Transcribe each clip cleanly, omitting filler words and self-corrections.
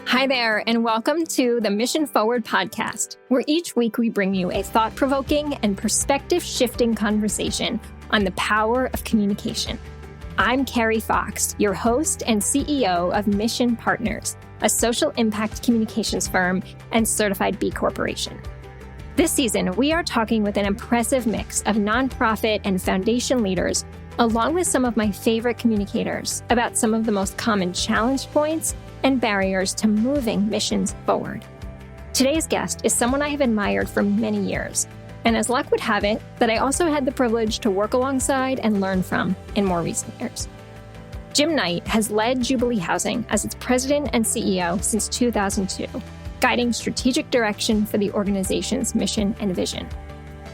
Hi there, and welcome to the Mission Forward podcast, where each week we bring you a thought-provoking and perspective-shifting conversation on the power of communication. I'm Carrie Fox, your host and CEO of Mission Partners, a social impact communications firm and certified B Corporation. This season, we are talking with an impressive mix of nonprofit and foundation leaders, along with some of my favorite communicators, about some of the most common challenge points and barriers to moving missions forward. Today's guest is someone I have admired for many years, and as luck would have it, that I also had the privilege to work alongside and learn from in more recent years. Jim Knight has led Jubilee Housing as its president and CEO since 2002, guiding strategic direction for the organization's mission and vision.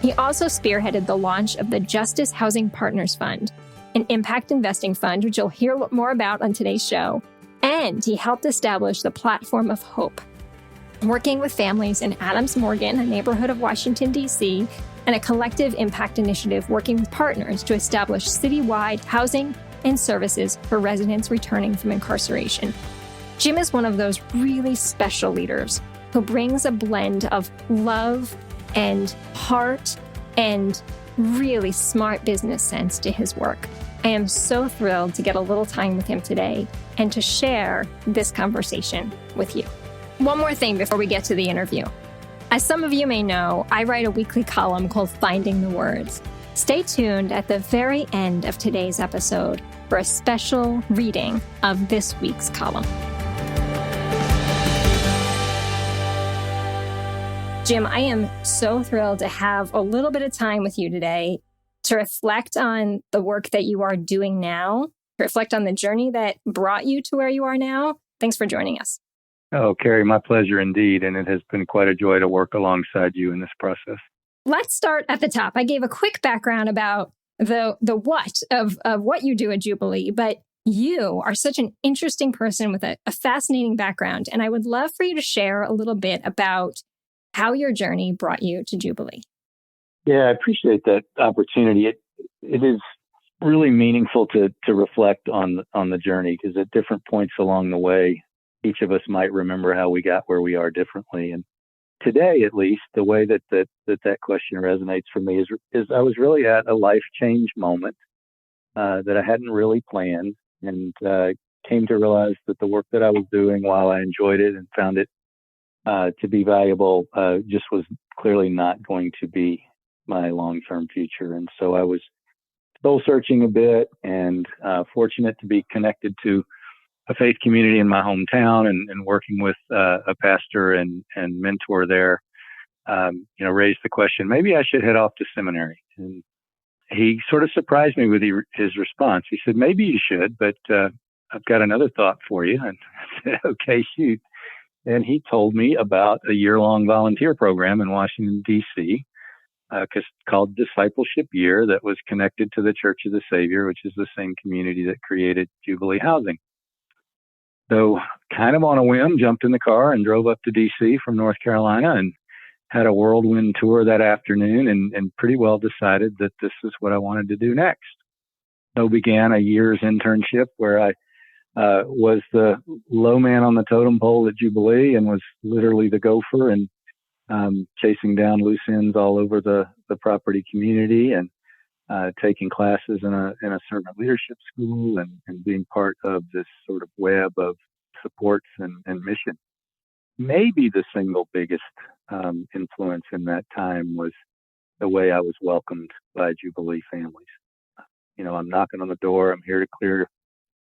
He also spearheaded the launch of the Justice Housing Partners Fund, an impact investing fund, which you'll hear more about on today's show. And he helped establish the Platform of Hope, working with families in Adams Morgan, a neighborhood of Washington, D.C., and a collective impact initiative working with partners to establish citywide housing and services for residents returning from incarceration. Jim is one of those really special leaders who brings a blend of love and heart and really smart business sense to his work. I am so thrilled to get a little time with him today and to share this conversation with you. One more thing before we get to the interview. As some of you may know, I write a weekly column called Finding the Words. Stay tuned at the very end of today's episode for a special reading of this week's column. Jim, I am so thrilled to have a little bit of time with you today to reflect on the work that you are doing now, to reflect on the journey that brought you to where you are now. Thanks for joining us. Oh, Carrie, my pleasure indeed. And it has been quite a joy to work alongside you in this process. Let's start at the top. I gave a quick background about the what of what you do at Jubilee, but you are such an interesting person with a fascinating background. And I would love for you to share a little bit about how your journey brought you to Jubilee. Yeah, I appreciate that opportunity. It is really meaningful to reflect on the journey, because at different points along the way, each of us might remember how we got where we are differently. And today, at least, the way that question resonates for me is I was really at a life change moment that I hadn't really planned, and came to realize that the work that I was doing, while I enjoyed it and found it to be valuable, just was clearly not going to be my long-term future. And so I was soul searching a bit, and fortunate to be connected to a faith community in my hometown, and working with a pastor and mentor there, raised the question, maybe I should head off to seminary. And he sort of surprised me with his response. He said, maybe you should, but I've got another thought for you. And I said, okay, shoot. And he told me about a year-long volunteer program in Washington, D.C., called Discipleship Year, that was connected to the Church of the Savior, which is the same community that created Jubilee Housing. So kind of on a whim, jumped in the car and drove up to D.C. from North Carolina, and had a whirlwind tour that afternoon, and pretty well decided that this is what I wanted to do next. So began a year's internship where I was the low man on the totem pole at Jubilee, and was literally the gopher, and chasing down loose ends all over the property community, and taking classes in a servant leadership school, and being part of this sort of web of supports and mission. Maybe the single biggest influence in that time was the way I was welcomed by Jubilee families. I'm knocking on the door. I'm here to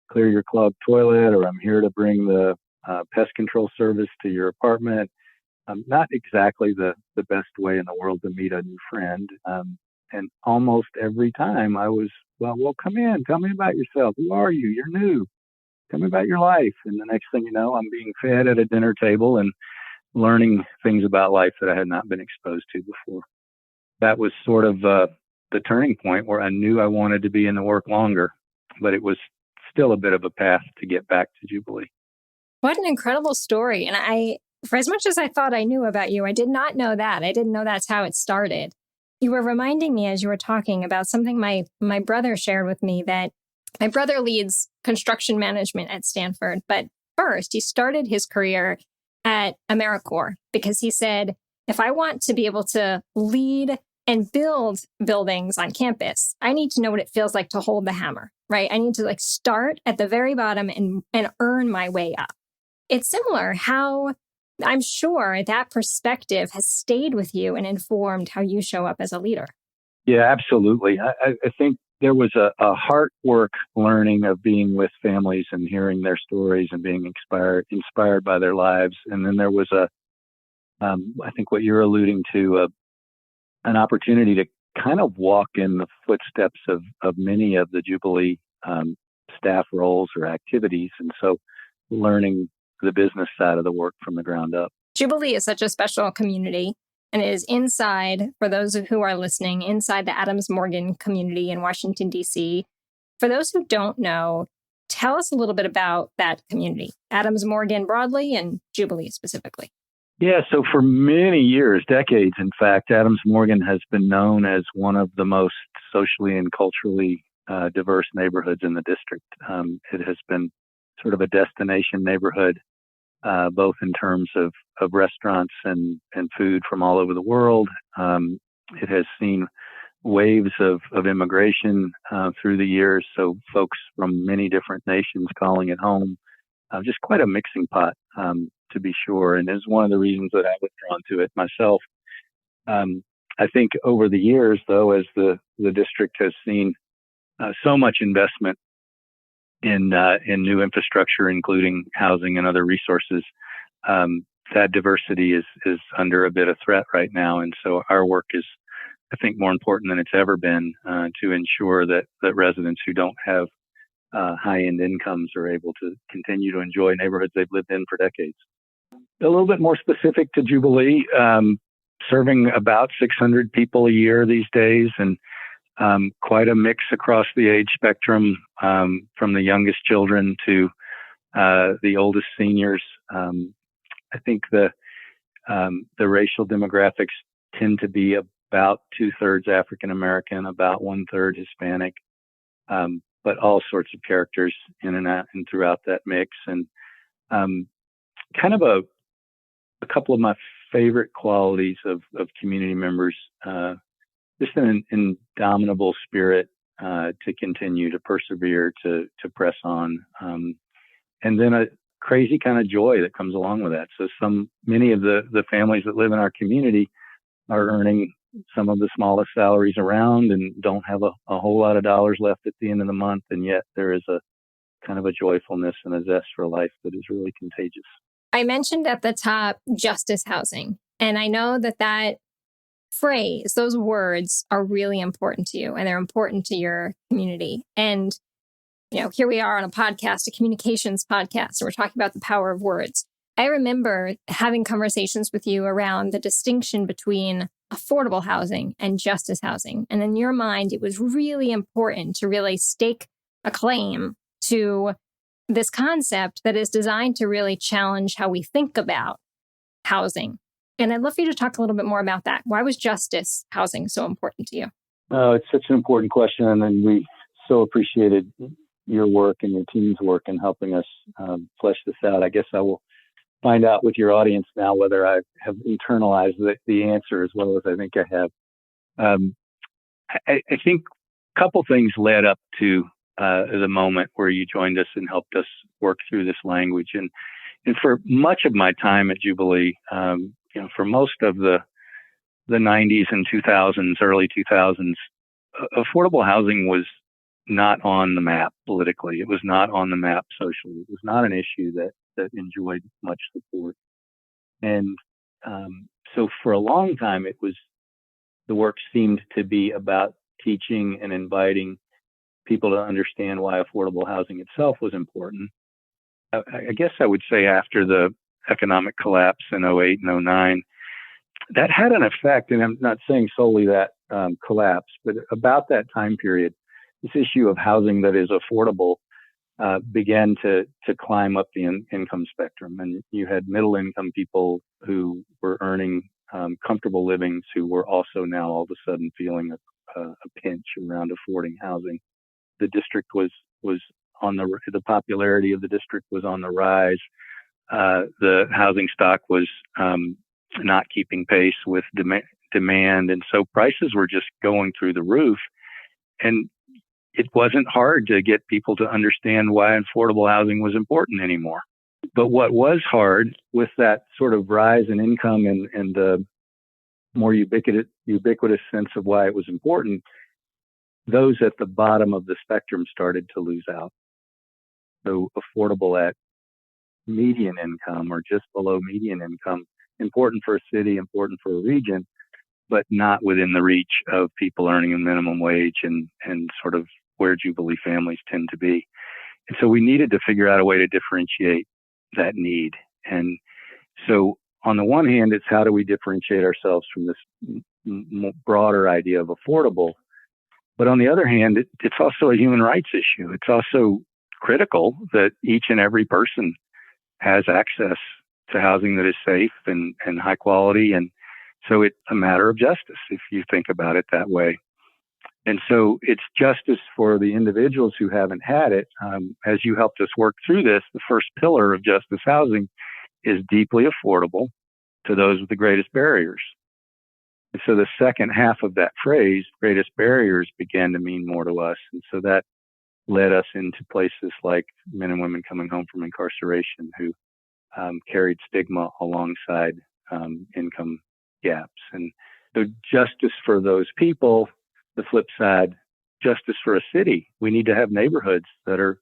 clear your clogged toilet, or I'm here to bring the pest control service to your apartment. Not exactly the best way in the world to meet a new friend. And almost every time I was, well, come in, tell me about yourself. Who are you? You're new. Tell me about your life. And the next thing you know, I'm being fed at a dinner table and learning things about life that I had not been exposed to before. That was sort of the turning point where I knew I wanted to be in the work longer, but it was still a bit of a path to get back to Jubilee. What an incredible story. And for as much as I thought I knew about you, I did not know that. I didn't know that's how it started. You were reminding me as you were talking about something my brother shared with me, that my brother leads construction management at Stanford, but first, he started his career at AmeriCorps because he said, if I want to be able to lead and build buildings on campus, I need to know what it feels like to hold the hammer, right? I need to start at the very bottom and earn my way up. It's similar how I'm sure that perspective has stayed with you and informed how you show up as a leader. Yeah, absolutely. I think there was a heart work learning of being with families and hearing their stories and being inspired by their lives. And then there was I think what you're alluding to, an opportunity to kind of walk in the footsteps of many of the Jubilee staff roles or activities. And so learning the business side of the work from the ground up. Jubilee is such a special community, and it is inside, for those who are listening, inside the Adams Morgan community in Washington, D.C. For those who don't know, tell us a little bit about that community, Adams Morgan broadly and Jubilee specifically. Yeah, so for many years, decades, in fact, Adams Morgan has been known as one of the most socially and culturally diverse neighborhoods in the district. It has been sort of a destination neighborhood, both in terms of restaurants and food from all over the world. It has seen waves of immigration through the years, so folks from many different nations calling it home. Just quite a mixing pot, to be sure, and is one of the reasons that I was drawn to it myself. I think over the years, though, as the district has seen so much investment in new infrastructure, including housing and other resources, that diversity is under a bit of threat right now. And so our work is, I think, more important than it's ever been to ensure that residents who don't have high-end incomes are able to continue to enjoy neighborhoods they've lived in for decades. A little bit more specific to Jubilee, serving about 600 people a year these days, and quite a mix across the age spectrum, from the youngest children to the oldest seniors. I think the racial demographics tend to be about 2/3 African American, about 1/3 Hispanic, but all sorts of characters in and out and throughout that mix. And kind of a couple of my favorite qualities of community members, just an indomitable spirit to continue to persevere, to press on, and then a crazy kind of joy that comes along with that. So many of the families that live in our community are earning some of the smallest salaries around and don't have a whole lot of dollars left at the end of the month, and yet there is a kind of a joyfulness and a zest for life that is really contagious. I mentioned at the top justice housing, and I know that phrase, those words are really important to you and they're important to your community. And, here we are on a podcast, a communications podcast, and we're talking about the power of words. I remember having conversations with you around the distinction between affordable housing and justice housing. And in your mind, it was really important to really stake a claim to this concept that is designed to really challenge how we think about housing. And I'd love for you to talk a little bit more about that. Why was justice housing so important to you? Oh, it's such an important question. And we so appreciated your work and your team's work in helping us flesh this out. I guess I will find out with your audience now whether I have internalized the answer as well as I think I have. I think a couple things led up to the moment where you joined us and helped us work through this language. And for much of my time at Jubilee, for most of the 90s and 2000s, early 2000s, affordable housing was not on the map politically. It was not on the map socially. It was not an issue that enjoyed much support. And so for a long time, the work seemed to be about teaching and inviting people to understand why affordable housing itself was important. I guess I would say after the economic collapse in 08 and 09, that had an effect, and I'm not saying solely that collapse, but about that time period, this issue of housing that is affordable began to climb up the income spectrum. And you had middle income people who were earning comfortable livings who were also now all of a sudden feeling a pinch around affording housing. The district was the popularity of the district was on the rise. The housing stock was not keeping pace with demand. And so prices were just going through the roof. And it wasn't hard to get people to understand why affordable housing was important anymore. But what was hard with that sort of rise in income and the more ubiquitous sense of why it was important, those at the bottom of the spectrum started to lose out. So affordable at median income or just below median income, important for a city, important for a region, but not within the reach of people earning a minimum wage and sort of where Jubilee families tend to be. And so we needed to figure out a way to differentiate that need. And so on the one hand, it's how do we differentiate ourselves from this broader idea of affordable? But on the other hand, it's also a human rights issue. It's also critical that each and every person has access to housing that is safe and high quality. And so it's a matter of justice if you think about it that way. And so it's justice for the individuals who haven't had it. As you helped us work through this, the first pillar of justice housing is deeply affordable to those with the greatest barriers. And so the second half of that phrase, greatest barriers, began to mean more to us. And so that led us into places like men and women coming home from incarceration who carried stigma alongside income gaps. And so justice for those people, the flip side, justice for a city. We need to have neighborhoods that are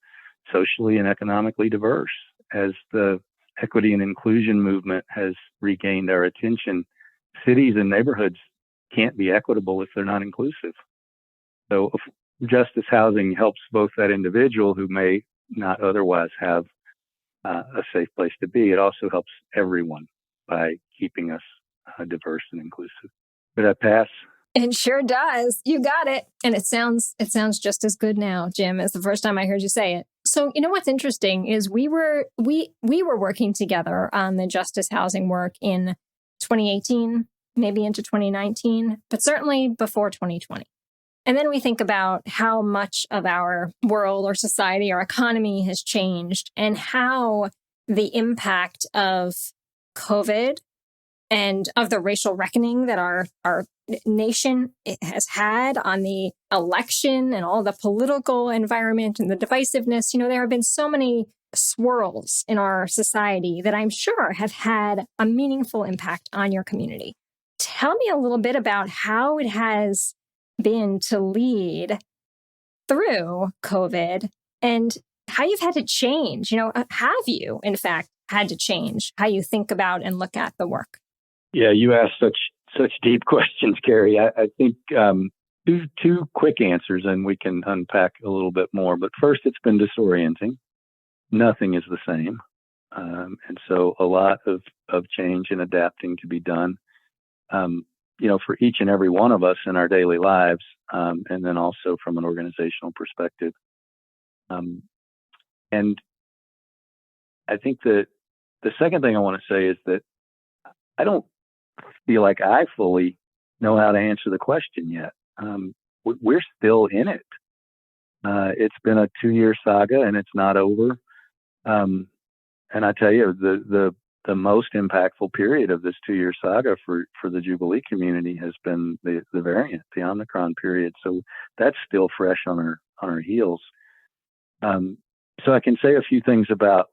socially and economically diverse. As the equity and inclusion movement has regained our attention, cities and neighborhoods can't be equitable if they're not inclusive. So justice housing helps both that individual who may not otherwise have a safe place to be. It also helps everyone by keeping us diverse and inclusive. Did I pass? It sure does. You got it. And it sounds just as good now, Jim, as the first time I heard you say it. So, you know what's interesting is we were working together on the justice housing work in 2018, maybe into 2019, but certainly before 2020. And then we think about how much of our world or society, our economy has changed and how the impact of COVID and of the racial reckoning that our nation has had on the election and all the political environment and the divisiveness. You know, there have been so many swirls in our society that I'm sure have had a meaningful impact on your community. Tell me a little bit about how it has been to lead through COVID and how you've had to change. You know, have you, in fact, had to change how you think about and look at the work? Yeah, you asked such deep questions, Carrie. I think two quick answers, and we can unpack a little bit more. But first, it's been disorienting. Nothing is the same, and so a lot of change and adapting to be done. You know, for each and every one of us in our daily lives, and then also from an organizational perspective. And I think that the second thing I want to say is that I don't feel like I fully know how to answer the question yet. We're still in it. It's been a 2-year saga and it's not over. And I tell you, the most impactful period of this 2-year saga for the Jubilee community has been the variant, the Omicron period. So that's still fresh on our heels. So I can say a few things about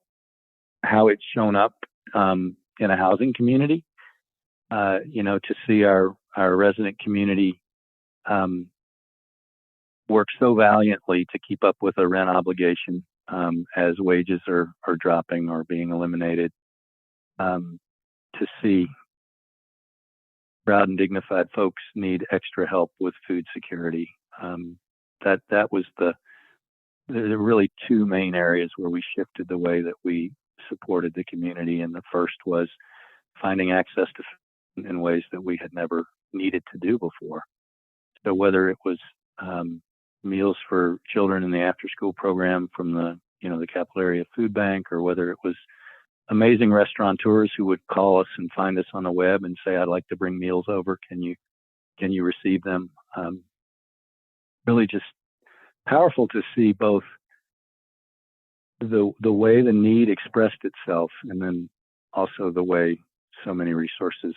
how it's shown up in a housing community. You know, to see our resident community work so valiantly to keep up with a rent obligation as wages are dropping or being eliminated. To see proud and dignified folks need extra help with food security. That was the really two main areas where we shifted the way that we supported the community. And the first was finding access to food in ways that we had never needed to do before. So whether it was meals for children in the after-school program from the Capital Area Food Bank, or whether it was amazing restaurateurs who would call us and find us on the web and say, "I'd like to bring meals over. Can you receive them?" Really just powerful to see both the way the need expressed itself, and then also the way so many resources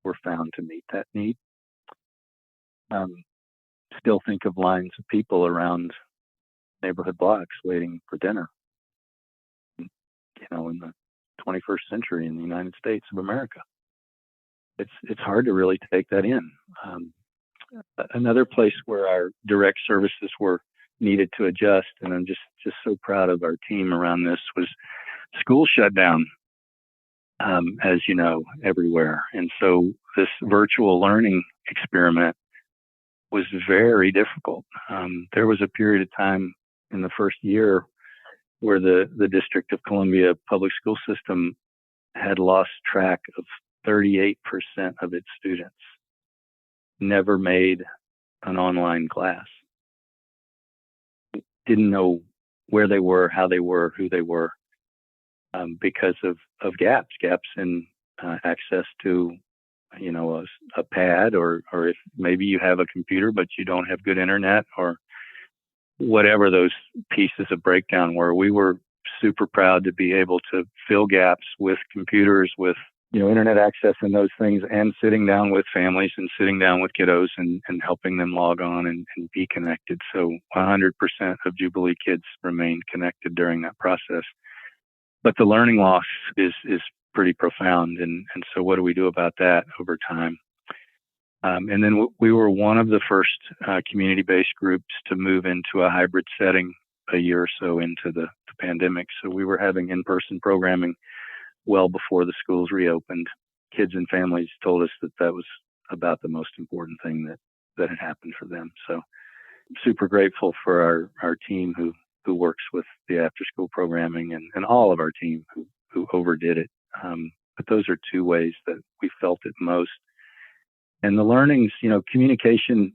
were found to meet that need. Still think of lines of people around neighborhood blocks waiting for dinner, in the 21st century in the United States of America. It's hard to really take that in. Another place where our direct services were needed to adjust, and I'm just so proud of our team around this, was school shut down, as you know, everywhere. And so this virtual learning experiment was very difficult. There was a period of time in the first year where the District of Columbia public school system had lost track of 38% of its students, never made an online class, didn't know where they were, how they were, who they were, because of gaps in access to, a pad, or if maybe you have a computer but you don't have good internet, or whatever those pieces of breakdown were. We were super proud to be able to fill gaps with computers, with internet access and those things, and sitting down with families and sitting down with kiddos and helping them log on and be connected. So 100% of Jubilee kids remained connected during that process. But the learning loss is pretty profound. And so what do we do about that over time? And then we were one of the first community-based groups to move into a hybrid setting a year or so into the pandemic. So we were having in-person programming well before the schools reopened. Kids and families told us that was about the most important thing that had happened for them. So super grateful for our team who works with the after-school programming, and all of our team who overdid it. But those are two ways that we felt it most. And the learnings, communication,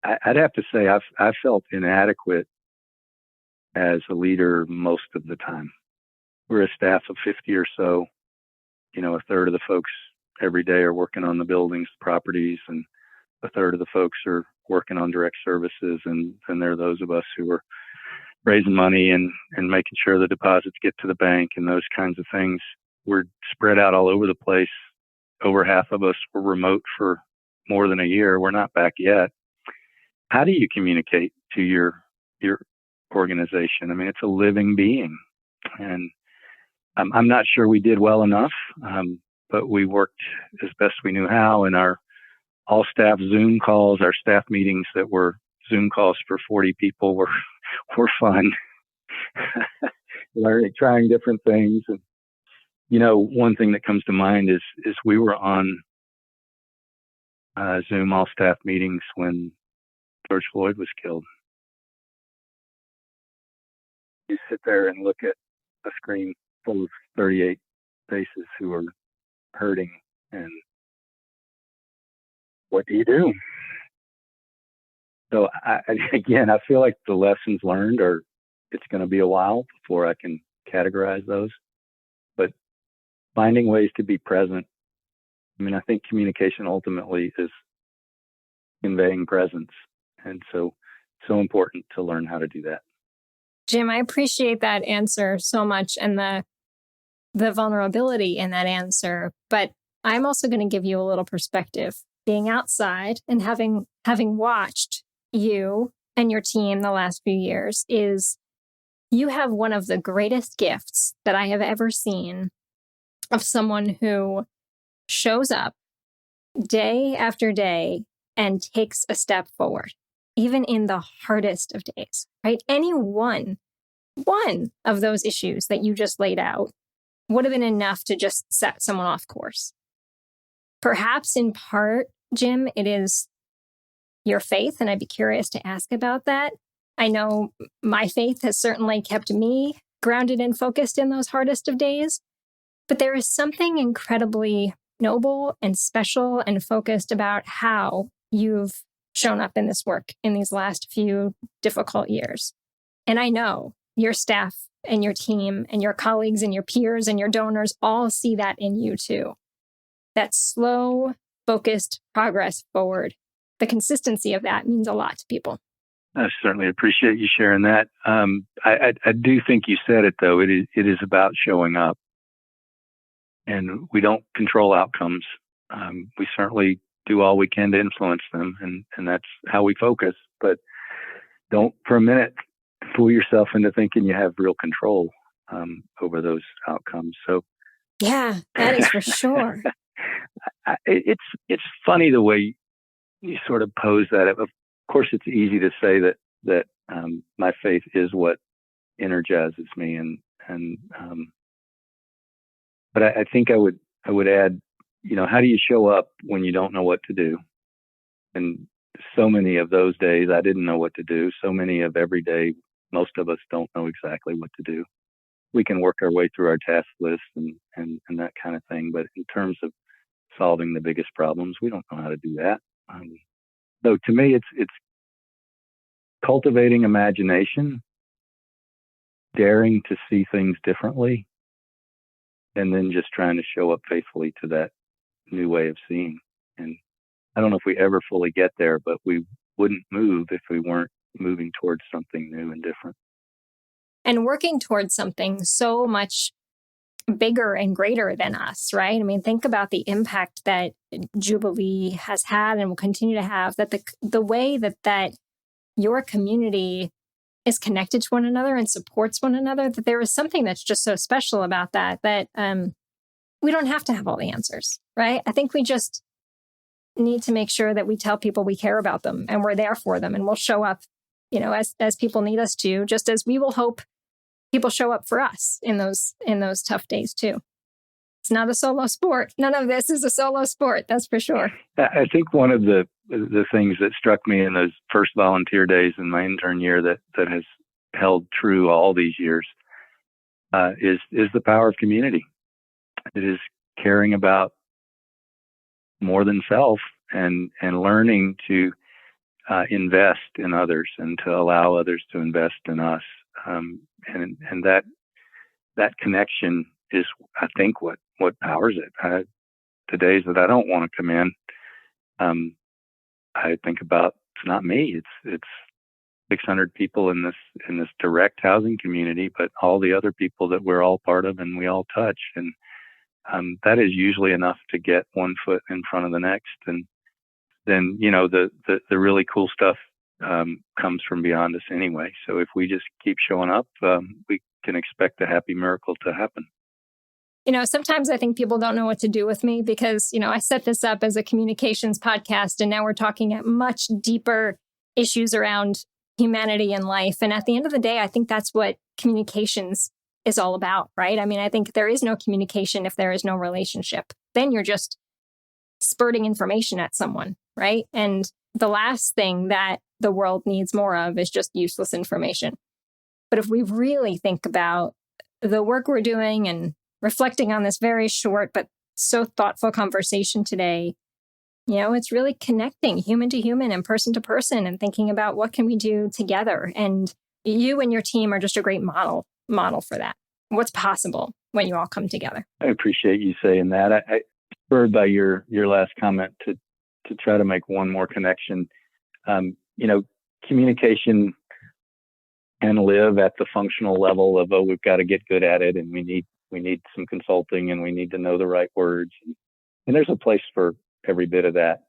I'd have to say I felt inadequate as a leader most of the time. We're a staff of 50 or so. A third of the folks every day are working on the buildings, properties, and a third of the folks are working on direct services. And there are those of us who are raising money and making sure the deposits get to the bank and those kinds of things. We're spread out all over the place. Over half of us were remote for more than a year. We're not back yet. How do you communicate to your organization? I mean, it's a living being, and I'm not sure we did well enough, but we worked as best we knew how. And our all staff Zoom calls, our staff meetings that were Zoom calls for 40 people were fun. Learning, trying different things. And, one thing that comes to mind is we were on Zoom all staff meetings when George Floyd was killed. You sit there and look at a screen full of 38 faces who are hurting, and what do you do? So I feel like the lessons learned it's going to be a while before I can categorize those, but finding ways to be present. I mean, I think communication ultimately is conveying presence. And so important to learn how to do that. Jim, I appreciate that answer so much, and the vulnerability in that answer. But I'm also going to give you a little perspective. Being outside and having watched you and your team the last few years, is you have one of the greatest gifts that I have ever seen of someone who shows up day after day and takes a step forward, even in the hardest of days, right? Any one of those issues that you just laid out would have been enough to just set someone off course. Perhaps in part, Jim, it is your faith, and I'd be curious to ask about that. I know my faith has certainly kept me grounded and focused in those hardest of days, but there is something incredibly noble and special and focused about how you've shown up in this work in these last few difficult years. And I know your staff and your team and your colleagues and your peers and your donors all see that in you too. That slow, focused progress forward. The consistency of that means a lot to people. I certainly appreciate you sharing that. I do think you said it, though. It is about showing up, and we don't control outcomes. We certainly do all we can to influence them, and that's how we focus. But don't for a minute fool yourself into thinking you have real control over those outcomes. So yeah, that is for sure. It's funny the way you sort of pose that. Of course, it's easy to say that my faith is what energizes me, and but I think I would add, how do you show up when you don't know what to do? And so many of those days I didn't know what to do. So many of every day, most of us don't know exactly what to do. We can work our way through our task list and that kind of thing, but in terms of solving the biggest problems, we don't know how to do that. So to me, it's cultivating imagination, daring to see things differently, and then just trying to show up faithfully to that new way of seeing. And I don't know if we ever fully get there, but we wouldn't move if we weren't moving towards something new and different. And working towards something so much bigger and greater than us, right? I mean, think about the impact that Jubilee has had and will continue to have, that the way that your community is connected to one another and supports one another, that there is something that's just so special about that we don't have to have all the answers, right? I think we just need to make sure that we tell people we care about them and we're there for them and we'll show up, as people need us to, just as we will hope people show up for us in those tough days too. It's not a solo sport. None of this is a solo sport, that's for sure. I think one of the things that struck me in those first volunteer days in my intern year that has held true all these years is the power of community. It is caring about more than self and learning to invest in others and to allow others to invest in us. And that connection is, I think, what powers it. The days that I don't want to come in, I think about, it's not me. It's 600 people in this direct housing community, but all the other people that we're all part of and we all touch. And that is usually enough to get one foot in front of the next. And then, the really cool stuff comes from beyond us anyway. So if we just keep showing up, we can expect a happy miracle to happen. Sometimes I think people don't know what to do with me because, I set this up as a communications podcast and now we're talking at much deeper issues around humanity and life. And at the end of the day, I think that's what communications is all about, right? I mean, I think there is no communication if there is no relationship. Then you're just spurting information at someone, right? And the last thing that the world needs more of is just useless information. But if we really think about the work we're doing and reflecting on this very short but so thoughtful conversation today, it's really connecting human to human and person to person and thinking about what can we do together. And you and your team are just a great model for that. What's possible when you all come together. I appreciate you saying that. I spurred by your last comment to try to make one more connection. Communication can live at the functional level of, we've got to get good at it and we need some consulting and we need to know the right words. And there's a place for every bit of that.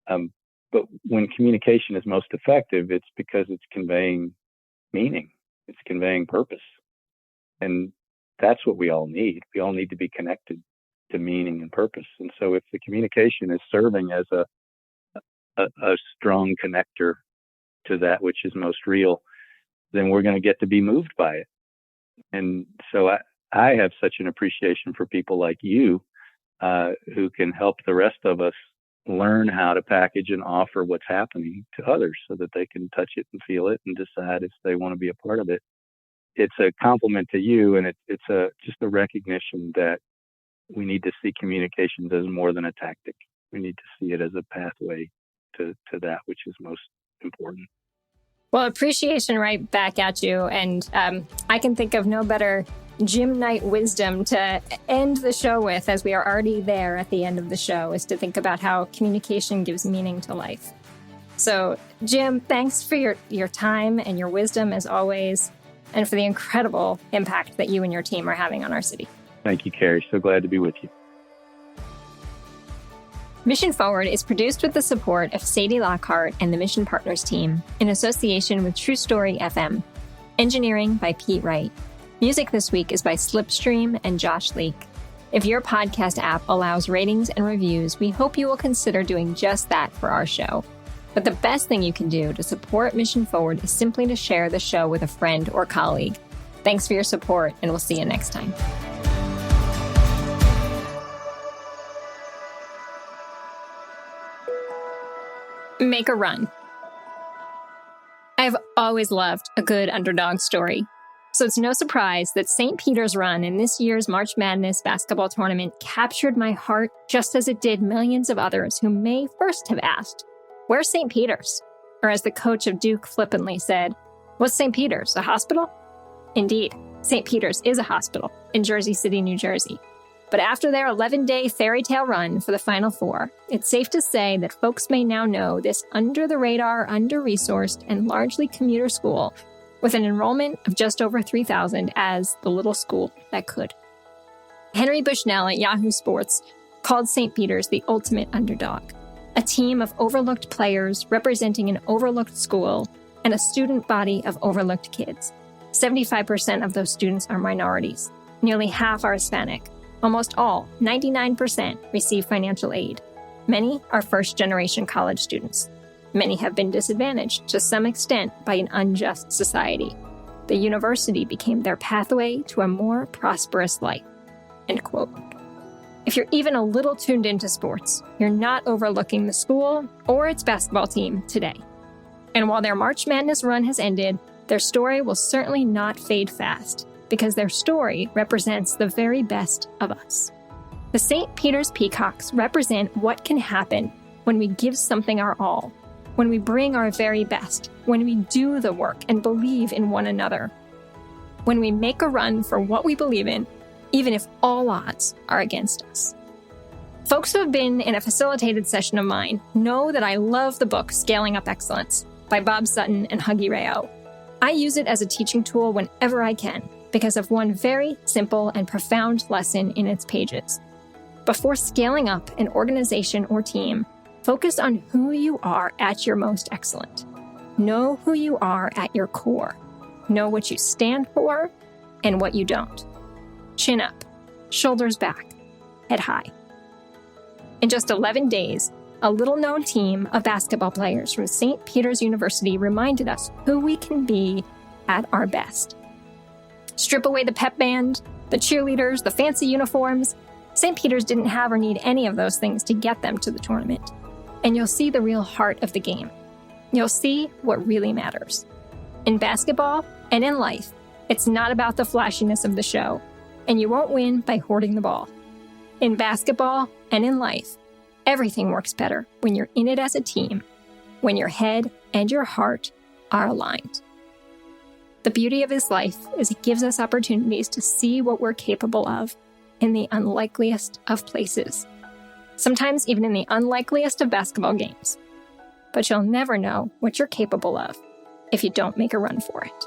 But when communication is most effective, it's because it's conveying meaning. It's conveying purpose. And that's what we all need. We all need to be connected to meaning and purpose. And so if the communication is serving as a strong connector to that which is most real, then we're going to get to be moved by it. And so I have such an appreciation for people like you who can help the rest of us learn how to package and offer what's happening to others so that they can touch it and feel it and decide if they want to be a part of it. It's a compliment to you, and it's just a recognition that we need to see communications as more than a tactic. We need to see it as a pathway to that which is most important. Well, appreciation right back at you. And I can think of no better gym night wisdom to end the show with, as we are already there at the end of the show, is to think about how communication gives meaning to life. So, Jim, thanks for your time and your wisdom as always, and for the incredible impact that you and your team are having on our city. Thank you, Carrie. So glad to be with you. Mission Forward is produced with the support of Sadie Lockhart and the Mission Partners team in association with True Story FM. Engineering by Pete Wright. Music this week is by Slipstream and Josh Leake. If your podcast app allows ratings and reviews, we hope you will consider doing just that for our show. But the best thing you can do to support Mission Forward is simply to share the show with a friend or colleague. Thanks for your support, and we'll see you next time. Make a run. I've always loved a good underdog story. So it's no surprise that St. Peter's run in this year's March Madness basketball tournament captured my heart just as it did millions of others who may first have asked, "Where's St. Peter's?" Or as the coach of Duke flippantly said, "What's St. Peter's, a hospital?" Indeed, St. Peter's is a hospital in Jersey City, New Jersey. But after their 11-day fairy tale run for the Final Four, it's safe to say that folks may now know this under-the-radar, under-resourced, and largely commuter school with an enrollment of just over 3,000 as the little school that could. Henry Bushnell at Yahoo Sports called St. Peter's the ultimate underdog, a team of overlooked players representing an overlooked school and a student body of overlooked kids. 75% of those students are minorities. Nearly half are Hispanic. Almost all, 99%, receive financial aid. Many are first-generation college students. Many have been disadvantaged to some extent by an unjust society. The university became their pathway to a more prosperous life. End quote. If you're even a little tuned into sports, you're not overlooking the school or its basketball team today. And while their March Madness run has ended, their story will certainly not fade fast, because their story represents the very best of us. The St. Peter's Peacocks represent what can happen when we give something our all, when we bring our very best, when we do the work and believe in one another, when we make a run for what we believe in, even if all odds are against us. Folks who have been in a facilitated session of mine know that I love the book Scaling Up Excellence by Bob Sutton and Huggy Rayo. I use it as a teaching tool whenever I can, because of one very simple and profound lesson in its pages. Before scaling up an organization or team, focus on who you are at your most excellent. Know who you are at your core. Know what you stand for and what you don't. Chin up, shoulders back, head high. In just 11 days, a little-known team of basketball players from St. Peter's University reminded us who we can be at our best. Strip away the pep band, the cheerleaders, the fancy uniforms. St. Peter's didn't have or need any of those things to get them to the tournament. And you'll see the real heart of the game. You'll see what really matters. In basketball and in life, it's not about the flashiness of the show, and you won't win by hoarding the ball. In basketball and in life, everything works better when you're in it as a team, when your head and your heart are aligned. The beauty of his life is it gives us opportunities to see what we're capable of in the unlikeliest of places, sometimes even in the unlikeliest of basketball games. But you'll never know what you're capable of if you don't make a run for it.